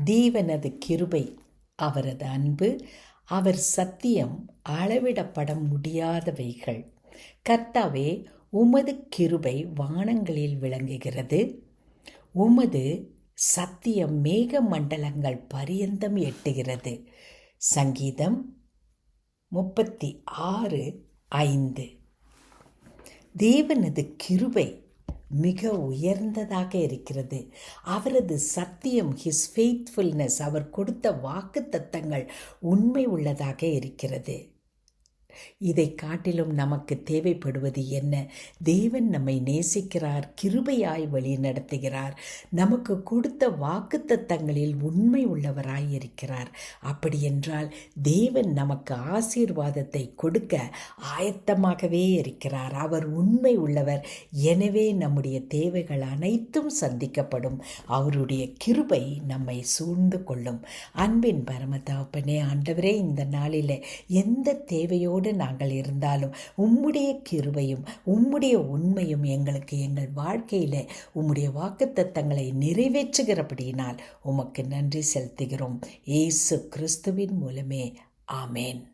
தேவனது கிருபை, அவரது அன்பு, அவர் சத்தியம் அளவிடப்பட முடியாதவைகள். கர்த்தாவே, உமது கிருபை வானங்களில் விளங்குகிறது. உமது சத்தியம் மேக மண்டலங்கள் பரியந்தம் எட்டுகிறது. சங்கீதம் 36:5. தேவனது கிருபை மிக உயர்ந்ததாக இருக்கிறது. அவரது சத்தியம், ஹிஸ் ஃபெய்த்ஃபுல்னஸ், அவர் கொடுத்த வாக்குத்தத்தங்கள் உண்மை உள்ளதாக இருக்கிறது. இதை காட்டிலும் நமக்கு தேவைப்படுவது என்ன? தேவன் நம்மை நேசிக்கிறார், கிருபையாய் வழி நடத்துகிறார், நமக்கு கொடுத்த வாக்குத்தத்தங்களில் உண்மை உள்ளவராய் இருக்கிறார். அப்படி என்றால் தேவன் நமக்கு ஆசீர்வாதத்தை கொடுக்க ஆயத்தமாகவே இருக்கிறார். அவர் உண்மை உள்ளவர். எனவே நம்முடைய தேவைகள் அனைத்தும் சந்திக்கப்படும். அவருடைய கிருபை நம்மை சூழ்ந்து கொள்ளும். அன்பின் பரமதகப்பனே, ஆண்டவரே, இந்த நாளில் எந்த தேவையோடு நாங்கள் இருந்தாலும் உம்முடைய கிருபையும் உம்முடைய உண்மையும் எங்களுக்கு எங்கள் வாழ்க்கையில உம்முடைய வாக்குத்தத்தங்களை நிறைவேற்றுகிறபடியினால் உமக்கு நன்றி செலுத்துகிறோம். இயேசு கிறிஸ்துவின் மூலமே. ஆமேன்.